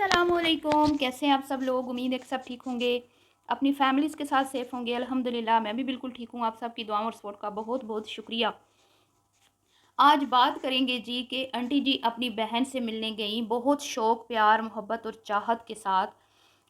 अस्सलामुअलैकुम, कैसे हैं आप सब लोग। उम्मीद है कि सब ठीक होंगे, अपनी फैमिलीज़ के साथ सेफ़ होंगे। अल्हम्दुलिल्लाह मैं भी बिल्कुल ठीक हूँ। आप सबकी दुआओं और सपोर्ट का बहुत बहुत शुक्रिया। आज बात करेंगे जी कि आंटी जी अपनी बहन से मिलने गई, बहुत शौक़ प्यार मोहब्बत और चाहत के साथ,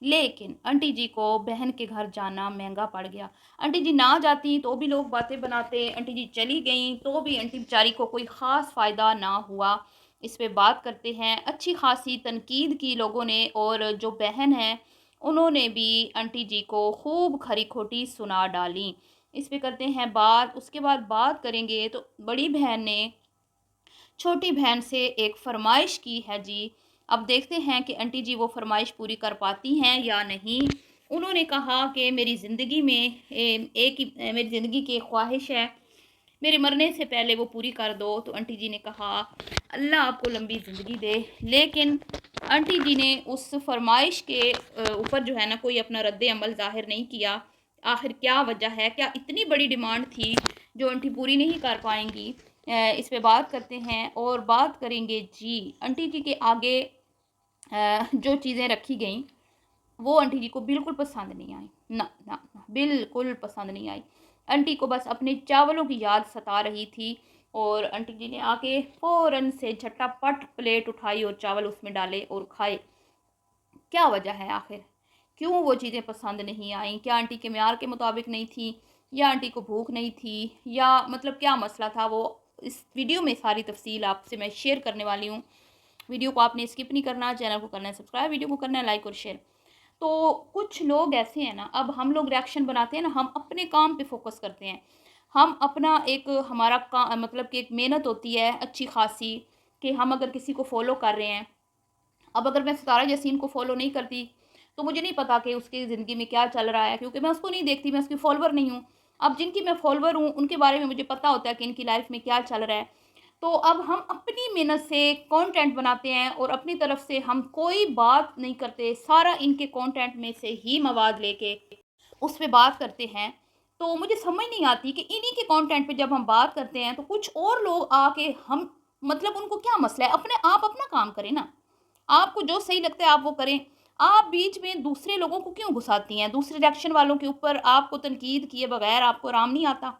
लेकिन आंटी जी को बहन के घर जाना महंगा पड़ गया। आंटी जी ना जाती तो भी लोग बातें बनाते, आंटी जी चली गई तो भी आंटी बेचारी को कोई ख़ास फ़ायदा ना हुआ। इस पे बात करते हैं। अच्छी खासी तनकीद की लोगों ने, और जो बहन है उन्होंने भी आंटी जी को खूब खरी खोटी सुना डाली। इस पे करते हैं बात। उसके बाद बात करेंगे तो बड़ी बहन ने छोटी बहन से एक फ़रमाइश की है जी। अब देखते हैं कि आंटी जी वो फ़रमाइश पूरी कर पाती हैं या नहीं। उन्होंने कहा कि मेरी ज़िंदगी में मेरी ज़िंदगी की एक ख्वाहिश है, मेरे मरने से पहले वो पूरी कर दो। तो आंटी जी ने कहा अल्लाह आपको लंबी ज़िंदगी दे। लेकिन आंटी जी ने उस फ़रमाइश के ऊपर जो है ना कोई अपना रद्द अमल ज़ाहिर नहीं किया। आखिर क्या वजह है, क्या इतनी बड़ी डिमांड थी जो आंटी पूरी नहीं कर पाएंगी। इस पे बात करते हैं और बात करेंगे जी आंटी जी के आगे जो चीज़ें रखी गईं वो आंटी जी को बिल्कुल पसंद नहीं आई। ना ना ना, बिल्कुल पसंद नहीं आई। आंटी को बस अपने चावलों की याद सता रही थी, और आंटी जी ने आके फ़ौरन से झटापट प्लेट उठाई और चावल उसमें डाले और खाए। क्या वजह है आखिर, क्यों वो चीज़ें पसंद नहीं आई? क्या आंटी के म्यार के मुताबिक नहीं थी, या आंटी को भूख नहीं थी, या मतलब क्या मसला था? वो इस वीडियो में सारी तफसील आपसे मैं शेयर करने वाली हूँ। वीडियो को आपने स्किप नहीं करना, चैनल को करना है सब्सक्राइब, वीडियो को करना है लाइक और शेयर। तो कुछ लोग ऐसे हैं ना, अब हम लोग रिएक्शन बनाते हैं ना, हम अपने काम पे फोकस करते हैं। हम अपना एक हमारा मतलब कि एक मेहनत होती है अच्छी खासी, कि हम अगर किसी को फॉलो कर रहे हैं। अब अगर मैं सितारा जसीन को फॉलो नहीं करती तो मुझे नहीं पता कि उसकी ज़िंदगी में क्या चल रहा है, क्योंकि मैं उसको नहीं देखती, मैं उसकी फॉलोवर नहीं हूँ। अब जिनकी मैं फॉलोवर हूँ उनके बारे में मुझे पता होता है कि इनकी लाइफ में क्या चल रहा है। तो अब हम अपनी मेहनत से कंटेंट बनाते हैं और अपनी तरफ से हम कोई बात नहीं करते, सारा इनके कंटेंट में से ही मवाद लेके उस पे बात करते हैं। तो मुझे समझ नहीं आती कि इन्हीं के कंटेंट पे जब हम बात करते हैं तो कुछ और लोग आके हम मतलब उनको क्या मसला है, अपने आप अपना काम करें ना। आपको जो सही लगता है आप वो करें। आप बीच में दूसरे लोगों को क्यों घुसाती हैं? दूसरे रिएक्शन वालों के ऊपर आपको तनकीद किए बगैर आपको आराम नहीं आता?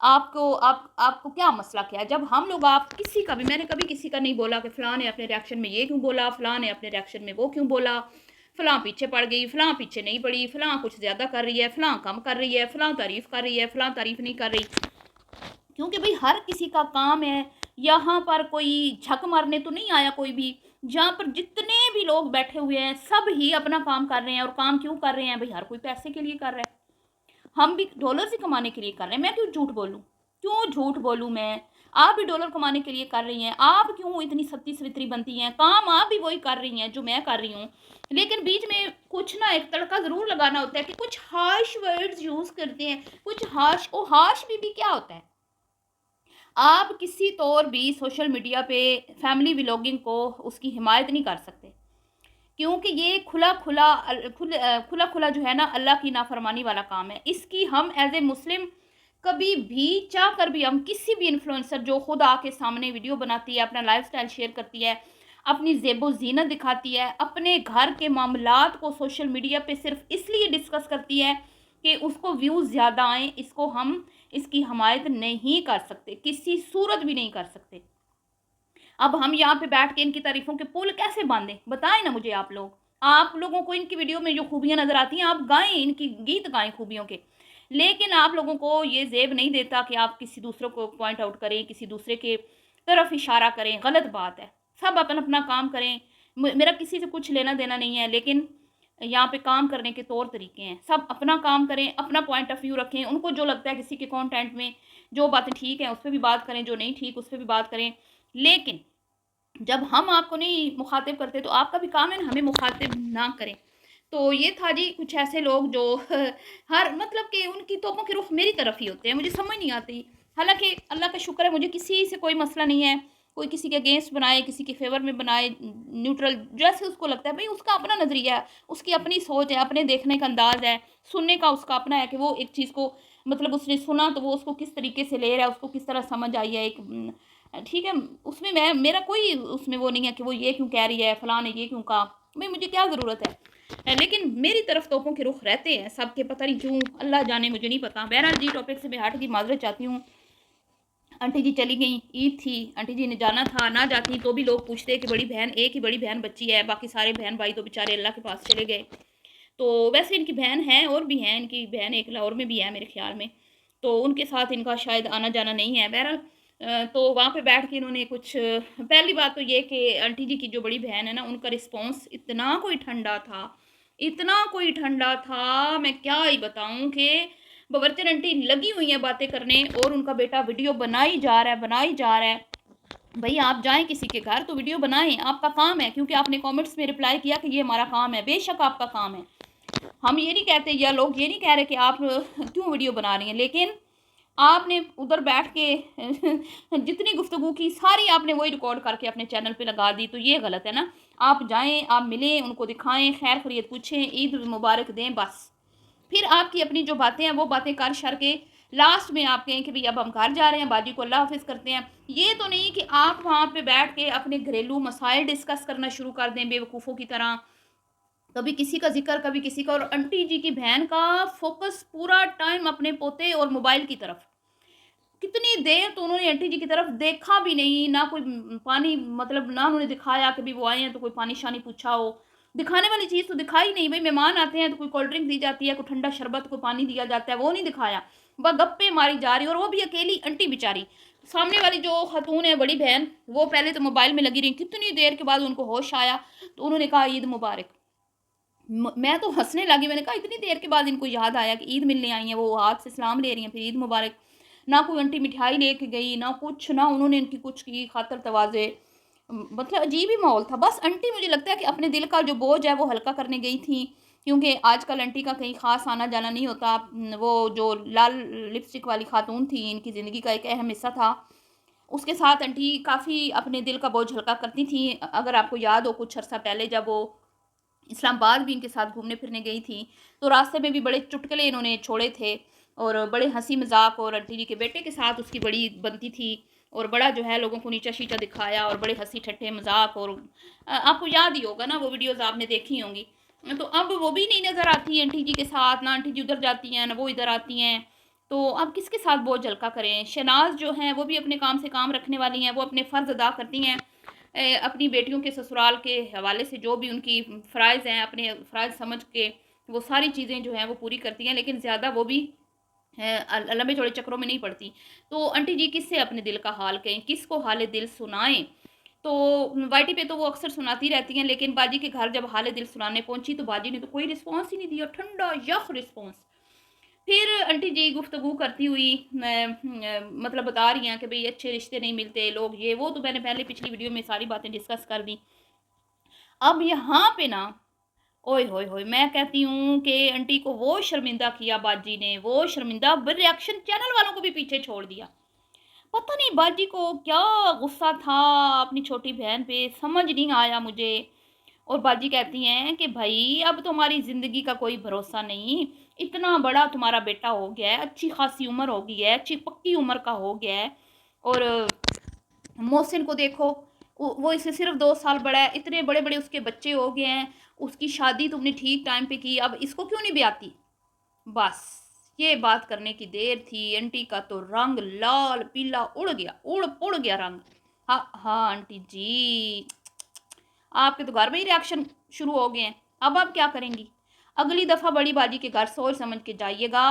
आपको क्या मसला क्या है? जब हम लोग आप किसी का भी, मैंने कभी किसी का नहीं बोला कि फ़लाँ ने अपने रिएक्शन में ये क्यों बोला, फ़लाँ ने अपने रिएक्शन में वो क्यों बोला, फ़लाँ पीछे पड़ गई, फ़लाँ पीछे नहीं पड़ी, फ़लाँ कुछ ज़्यादा कर रही है, फ़लाँ कम कर रही है, फ़लाँ तारीफ़ कर रही है, फ़लाँ तारीफ़ नहीं कर रही। क्योंकि भाई हर किसी का काम है। यहाँ पर कोई झक मारने तो नहीं आया कोई भी। जहाँ पर जितने भी लोग बैठे हुए हैं सब ही अपना काम कर रहे हैं, और काम क्यों कर रहे हैं भाई? हर कोई पैसे के लिए कर रहा है। हम भी डॉलर से कमाने के लिए कर रहे हैं। मैं क्यों झूठ बोलूँ, क्यों झूठ बोलूँ मैं? आप भी डॉलर कमाने के लिए कर रही हैं। आप क्यों इतनी सत्ती सवित्री बनती हैं? काम आप भी वही कर रही हैं जो मैं कर रही हूँ, लेकिन बीच में कुछ ना एक तड़का ज़रूर लगाना होता है कि कुछ हार्श वर्ड्स यूज़ करते हैं, कुछ हार्श। ओ हार्श भी क्या होता है? आप किसी तौर भी सोशल मीडिया पे फैमिली व्लॉगिंग को उसकी हिमायत नहीं कर सकते, क्योंकि ये खुला खुला जो है ना अल्लाह की नाफरमानी वाला काम है। इसकी हम एज ए मुस्लिम कभी भी चाह कर भी, हम किसी भी इन्फ्लुएंसर जो खुद आके सामने वीडियो बनाती है, अपना लाइफस्टाइल शेयर करती है, अपनी ज़ेबो ज़ीनत दिखाती है, अपने घर के मामलात को सोशल मीडिया पे सिर्फ इसलिए डिस्कस करती है कि उसको व्यूज़ ज़्यादा आएँ, इसको हम इसकी हमायत नहीं कर सकते, किसी सूरत भी नहीं कर सकते। अब हम यहाँ पे बैठ के इनकी तारीफ़ों के पुल कैसे बाँधें? बताएँ ना मुझे आप लोग। आप लोगों को इनकी वीडियो में जो खूबियाँ नज़र आती हैं, आप गाएँ, इनकी गीत गाएँ खूबियों के। लेकिन आप लोगों को ये ज़ेब नहीं देता कि आप किसी दूसरे को पॉइंट आउट करें, किसी दूसरे के तरफ इशारा करें, गलत बात है। सब अपना-अपना काम करें। मेरा किसी से कुछ लेना-देना नहीं है, लेकिन यहाँ पे काम करने के तौर तरीके हैं। सब अपना काम करें, अपना पॉइंट ऑफ व्यू रखें। उनको जो लगता है किसी के कंटेंट में जो बातें ठीक हैं, उस पे भी बात करें, जो नहीं ठीक, उस पे भी बात करें। लेकिन जब हम आपको नहीं मुखातिब करते तो आपका भी काम है ना हमें मुखातिब ना करें। तो ये था जी कुछ ऐसे लोग जो हर मतलब कि उनकी तोपों के रुख मेरी तरफ ही होते हैं, मुझे समझ नहीं आती। हालाँकि अल्लाह का शुक्र है मुझे किसी से कोई मसला नहीं है। कोई किसी के अगेंस्ट बनाए, किसी के फ़ेवर में बनाए, न्यूट्रल जैसे उसको लगता है, भई उसका अपना नज़रिया है, उसकी अपनी सोच है, अपने देखने का अंदाज़ है, सुनने का उसका अपना है कि वो एक चीज़ को मतलब उसने सुना तो वो उसको किस तरीके से ले रहा है, उसको किस तरह समझ आई है ठीक है। उसमें मैं मेरा कोई उसमें वो नहीं है कि वो ये क्यों कह रही है, फलाँ ने ये क्यों कहा। भाई मुझे क्या ज़रूरत है। लेकिन मेरी तरफ तोपों के रुख रहते हैं सबके, पता नहीं क्यों, अल्लाह जाने, मुझे नहीं पता। बहरहाल जी, टॉपिक से मैं हट की माजरत चाहती हूँ। आंटी जी चली गई, ईद थी, आंटी जी ने जाना था, ना जाती तो भी लोग पूछते कि बड़ी बहन, एक ही बड़ी बहन बच्ची है, बाकी सारे बहन भाई तो बेचारे अल्लाह के पास चले गए। तो वैसे इनकी बहन है और भी हैं, इनकी बहन एक लाहौर में भी है मेरे ख्याल में, तो उनके साथ इनका शायद आना जाना नहीं है। बहरहाल तो वहाँ पे बैठ के इन्होंने कुछ, पहली बात तो ये कि आंटी जी की जो बड़ी बहन है ना, उनका रिस्पॉन्स इतना कोई ठंडा था, इतना कोई ठंडा था, मैं क्या ही बताऊँ कि बवरचन आंटी लगी हुई है बातें करने और उनका बेटा वीडियो बनाई जा रहा है, बनाई जा रहा है। भाई आप जाएं किसी के घर तो वीडियो बनाएं, आपका काम है, क्योंकि आपने कमेंट्स में रिप्लाई किया कि ये हमारा काम है, बेशक आपका काम है। हम ये नहीं कहते, या लोग ये नहीं कह रहे कि आप क्यों वीडियो बना रही हैं, लेकिन आपने उधर बैठ के जितनी गुफ्तगू की सारी आपने वही रिकॉर्ड करके अपने चैनल पे लगा दी, तो ये गलत है ना। आप जाएं, आप मिलें, उनको दिखाएं, खैर खैरियत पूछें, ईद मुबारक दें, बस। फिर आपकी अपनी जो बातें हैं वो बातें कर शर के लास्ट में आप कहें कि भाई अब हम घर जा रहे हैं, बाजी को अल्लाह हाफिज़ करते हैं। ये तो नहीं कि आप वहाँ पे बैठ के अपने घरेलू मसाइल डिस्कस करना शुरू कर दें बेवकूफ़ों की तरह, कभी किसी का जिक्र कभी किसी का। और आंटी जी की बहन का फोकस पूरा टाइम अपने पोते और मोबाइल की तरफ। कितनी देर तो उन्होंने आंटी जी की तरफ देखा भी नहीं, ना कोई पानी, मतलब ना उन्होंने दिखाया कि भी वो आए हैं तो कोई पानी शानी पूछा हो, दिखाने वाली चीज़ तो दिखाई नहीं। भाई मेहमान आते हैं तो कोई कोल्ड ड्रिंक दी जाती है, कोई ठंडा शरबत, कोई पानी दिया जाता है, वो नहीं दिखाया। वह गप्पे मारी जा रही, और वो भी अकेली आंटी बेचारी। सामने वाली जो खतून है बड़ी बहन, वो पहले तो मोबाइल में लगी रही, कितनी देर के बाद उनको होश आया तो उन्होंने कहा ईद मुबारक। मैं तो हंसने लगी, मैंने कहा इतनी देर के बाद इनको याद आया कि ईद मिलने आई हैं, वो हाथ से सलाम ले रही हैं, फिर ईद मुबारक। ना कोई आंटी मिठाई लेके गई, ना कुछ, ना उन्होंने इनकी कुछ की खातर तवाज़े। मतलब अजीब ही माहौल था। बस आंटी मुझे लगता है कि अपने दिल का जो बोझ है वो हल्का करने गई थी, क्योंकि आजकल आंटी का कहीं ख़ास आना जाना नहीं होता। वो जो लाल लिपस्टिक वाली खातून थी, इनकी ज़िंदगी का एक अहम हिस्सा था। उसके साथ आंटी काफ़ी अपने दिल का बोझ हल्का करती थी। अगर आपको याद हो कुछ अर्सा पहले जब वो इस्लामाबाद भी इनके साथ घूमने फिरने गई थी, तो रास्ते में भी बड़े चुटकुले इन्होंने छोड़े थे और बड़े हंसी मजाक, और आंटी जी के बेटे के साथ उसकी बड़ी बनती थी, और बड़ा जो है लोगों को नीचा शीचा दिखाया, और बड़े हंसी ठट्ठे मजाक। और आपको याद ही होगा ना, वो वीडियोज़ आपने देखी होंगी। तो अब वो भी नहीं नज़र आती आंटी जी के साथ, ना आंटी जी उधर जाती हैं ना वो इधर आती हैं। तो अब किसके साथ बोझ हल्का करें। शनाज जो हैं वो भी अपने काम से काम रखने वाली हैं, वो अपने फ़र्ज़ अदा करती हैं। अपनी बेटियों के ससुराल के हवाले से जो भी उनकी फ़राइज़ हैं, अपने फ़राइज़ समझ के वो सारी चीज़ें जो हैं वो पूरी करती हैं, लेकिन ज़्यादा वो भी लंबे चौड़े चक्करों में नहीं पड़ती। तो आंटी जी किससे अपने दिल का हाल कहें, किसको हाल दिल सुनाएं। तो वाईटी पे तो वो अक्सर सुनाती रहती हैं, लेकिन बाजी के घर जब हाल दिल सुनाने पहुंची तो बाजी ने तो कोई रिस्पॉन्स ही नहीं दिया, ठंडा यख रिस्पॉन्स। फिर आंटी जी गुफ्तगू करती हुई मतलब बता रही हैं कि भाई अच्छे रिश्ते नहीं मिलते, लोग ये वो, तो मैंने पहले पिछली वीडियो में सारी बातें डिस्कस कर दी। अब यहाँ पे ना, ओए होए होए, मैं कहती हूँ कि आंटी को वो शर्मिंदा किया बाजी ने, वो शर्मिंदा, रिएक्शन चैनल वालों को भी पीछे छोड़ दिया। पता नहीं बाजी को क्या गुस्सा था अपनी छोटी बहन पे, समझ नहीं आया मुझे। और बाजी कहती हैं कि भाई अब तुम्हारी ज़िंदगी का कोई भरोसा नहीं, इतना बड़ा तुम्हारा बेटा हो गया है, अच्छी खासी उम्र हो गई है, अच्छी पक्की उम्र का हो गया है। और मोहसिन को देखो, वो इससे सिर्फ 2 साल बड़ा है, इतने बड़े बड़े उसके बच्चे हो गए हैं, उसकी शादी तुमने ठीक टाइम पे की, अब इसको क्यों नहीं ब्याती। बस ये बात करने की देर थी। आंटी का तो रंग लाल पीला उड़ गया, उड़ गया रंग। हाँ हाँ आंटी जी, आपके तो घर में ही रिएक्शन शुरू हो गए हैं, अब आप क्या करेंगी। अगली दफ़ा बड़ी बाजी के घर सोच समझ के जाइएगा,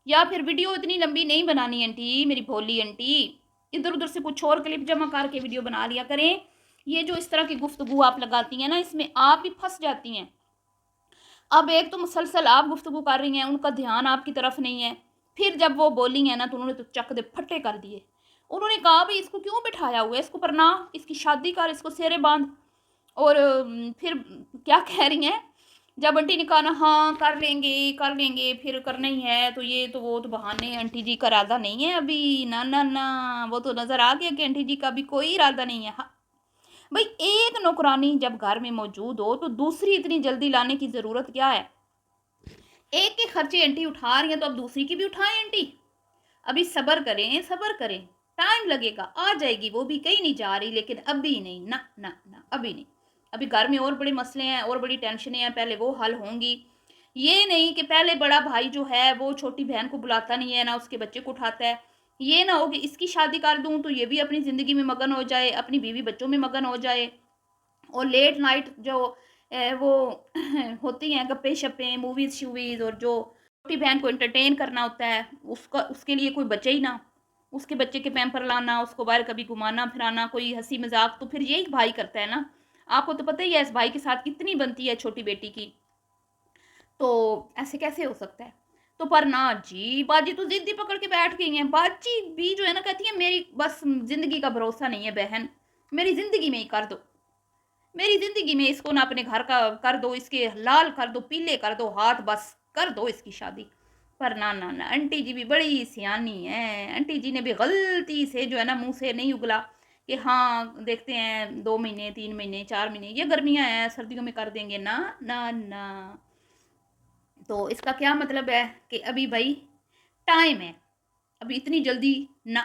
या फिर वीडियो इतनी लंबी नहीं बनानी आंटी, मेरी भोली आंटी। इधर उधर से कुछ और क्लिप जमा करके वीडियो बना लिया करें। ये जो इस तरह की गुफ्तगू आप लगाती हैं ना, इसमें आप ही फंस जाती हैं। अब एक तो मुसलसल आप गुफ्तगू कर रही हैं, उनका ध्यान आपकी तरफ नहीं है। फिर जब वो बोली हैं ना तो उन्होंने तो चक दे फट्टे कर दिए। उन्होंने कहा भाई इसको क्यों बिठाया हुआ है, इसको परना, इसकी शादी कर, इसको सेरे बांध। और फिर क्या कह रही हैं, जब आंटी ने कहा ना हाँ कर लेंगे, फिर करना ही है, तो ये तो वो तो बहाने, आंटी जी का इरादा नहीं है अभी, ना ना ना, वो तो नज़र आ गया कि आंटी जी का अभी कोई इरादा नहीं है। हाँ भाई, एक नौकरानी जब घर में मौजूद हो तो दूसरी इतनी जल्दी लाने की ज़रूरत क्या है। एक के खर्चे आंटी उठा रही हैं तो अब दूसरी की भी उठाएं आंटी। अभी सब्र करें, सब्र करें, टाइम लगेगा, आ जाएगी, वो भी कहीं नहीं जा रही, लेकिन अभी नहीं, ना ना ना, अभी नहीं। ابھی گھر میں اور بڑے مسئلے ہیں اور بڑی ٹینشنیں ہیں، پہلے وہ حل ہوں گی۔ یہ نہیں کہ پہلے بڑا بھائی جو ہے وہ چھوٹی بہن کو بلاتا نہیں ہے، نہ اس کے بچے کو اٹھاتا ہے۔ یہ نہ ہو کہ اس کی شادی کر دوں تو یہ بھی اپنی زندگی میں مگن ہو جائے، اپنی بیوی بچوں میں مگن ہو جائے، اور لیٹ نائٹ جو وہ ہوتی ہیں گپے شپیں، موویز شوویز، اور جو چھوٹی بہن کو انٹرٹین کرنا ہوتا ہے اس کے لیے کوئی بچے ہی نہ، اس کے بچے کے پیمپر لانا، اس کو باہر کبھی گھمانا پھرانا، کوئی ہنسی مذاق، تو پھر یہی بھائی کرتا ہے نا۔ آپ کو تو پتہ ہی ہے اس بھائی کے ساتھ کتنی بنتی ہے چھوٹی بیٹی کی، تو ایسے کیسے ہو سکتا ہے؟ تو پر نہ جی، باجی تو ضد ہی پکڑ کے بیٹھ گئی ہیں۔ باجی بھی جو ہے نا کہتی ہیں میری بس زندگی کا بھروسہ نہیں ہے بہن، میری زندگی میں ہی کر دو، میری زندگی میں اس کو نہ اپنے گھر کا کر دو، اس کے لال کر دو، پیلے کر دو ہاتھ، بس کر دو اس کی شادی۔ پر نہ انٹی جی بھی بڑی سیانی ہے، انٹی جی نے بھی غلطی سے جو ہے نا منہ سے نہیں اگلا کہ ہاں دیکھتے ہیں 2 مہینے 3 مہینے 4 مہینے، یہ گرمیاں ہیں سردیوں میں کر دیں گے، نہ نہ نہ۔ تو اس کا کیا مطلب ہے کہ ابھی بھائی ٹائم ہے، ابھی اتنی جلدی نہ۔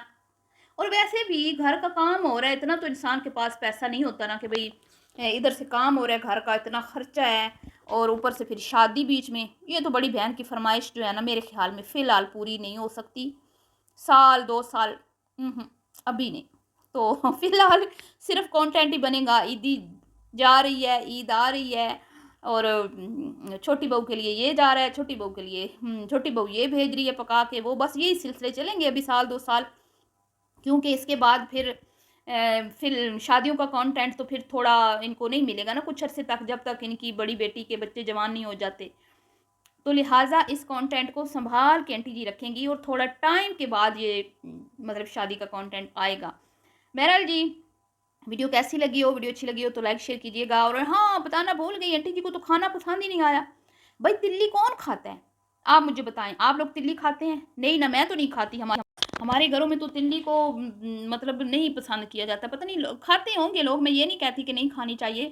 اور ویسے بھی گھر کا کام ہو رہا ہے اتنا، تو انسان کے پاس پیسہ نہیں ہوتا نا کہ بھئی ادھر سے کام ہو رہا ہے، گھر کا اتنا خرچہ ہے، اور اوپر سے پھر شادی بیچ میں۔ یہ تو بڑی بہن کی فرمائش جو ہے نا میرے خیال میں فی الحال پوری نہیں ہو سکتی، سال 2 سال ابھی نہیں۔ تو فی الحال صرف کانٹینٹ ہی بنے گا، عیدی جا رہی ہے، عید آ رہی ہے، اور چھوٹی بہو کے لیے یہ جا رہا ہے، چھوٹی بہو کے لیے چھوٹی بہو یہ بھیج رہی ہے پکا کے، وہ بس یہی سلسلے چلیں گے ابھی سال 2 سال، کیونکہ اس کے بعد پھر شادیوں کا کانٹینٹ تو پھر تھوڑا ان کو نہیں ملے گا نا کچھ عرصے تک، جب تک ان کی بڑی بیٹی کے بچے جوان نہیں ہو جاتے۔ تو لہٰذا اس کانٹینٹ کو سنبھال کے انٹی جی رکھیں گی، اور تھوڑا ٹائم کے بعد یہ مطلب شادی کا کانٹینٹ آئے گا۔ بہرحال جی، ویڈیو کیسی لگی ہو، ویڈیو اچھی لگی ہو تو لائک شیئر کیجیے گا، اور ہاں بتانا بھول گئی انٹی جی کو تو کھانا پسند ہی نہیں آیا۔ بھائی تلی کون کھاتا ہے؟ آپ مجھے بتائیں، آپ لوگ تلی کھاتے ہیں؟ نہیں نا، میں تو نہیں کھاتی، ہمارے گھروں میں تو تلی کو مطلب نہیں پسند کیا جاتا، پتہ نہیں کھاتے ہوں گے لوگ، میں یہ نہیں کہتی کہ نہیں کھانی چاہیے،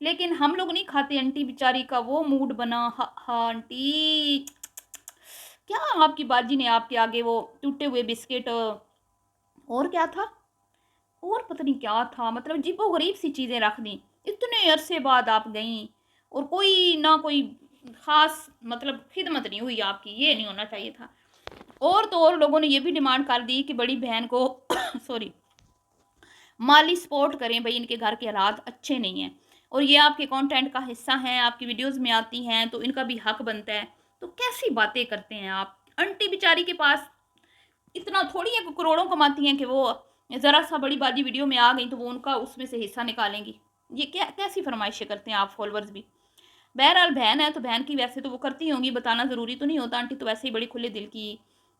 لیکن ہم لوگ نہیں کھاتے۔ انٹی بیچاری کا وہ موڈ بنا، ہاں انٹی کیا آپ کی باجی نے آپ کے آگے وہ ٹوٹے ہوئے بسکٹ، اور کیا تھا، اور پتہ نہیں کیا تھا، مطلب عجیب و غریب سی چیزیں رکھ دیں، اتنے عرصے بعد آپ گئیں، اور کوئی نہ کوئی خاص مطلب خدمت نہیں ہوئی آپ کی، یہ نہیں ہونا چاہیے تھا۔ اور تو اور لوگوں نے یہ بھی ڈیمانڈ کر دی کہ بڑی بہن کو سوری مالی سپورٹ کریں، بھائی ان کے گھر کے حالات اچھے نہیں ہیں، اور یہ آپ کے کانٹینٹ کا حصہ ہیں، آپ کی ویڈیوز میں آتی ہیں، تو ان کا بھی حق بنتا ہے۔ تو کیسی باتیں کرتے ہیں آپ؟ انٹی بیچاری کے پاس اتنا تھوڑی ہے کہ کروڑوں کماتی ہیں کہ وہ ذرا سا بڑی باجی ویڈیو میں آ گئی تو وہ ان کا اس میں سے حصہ نکالیں گی؟ یہ کیسی فرمائشیں کرتے ہیں آپ فالورز بھی؟ بہرحال بہن ہے تو بہن کی ویسے تو وہ کرتی ہوں گی، بتانا ضروری تو نہیں ہوتا، آنٹی تو ویسے ہی بڑی کھلے دل کی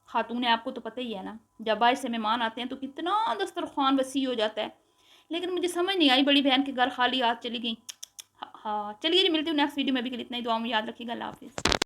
خاتون ہے، آپ کو تو پتہ ہی ہے نا، جب باہر سے مہمان آتے ہیں تو کتنا دسترخوان وسیع ہو جاتا ہے۔ لیکن مجھے سمجھ نہیں آئی بڑی بہن کے گھر خالی ہاتھ چلی گئیں۔ ہاں چلیے جی، ملتی ہوں نیکسٹ ویڈیو میں، بھی اتنا ہی، دعاؤں میں یاد رکھیے گا، اللہ حافظ۔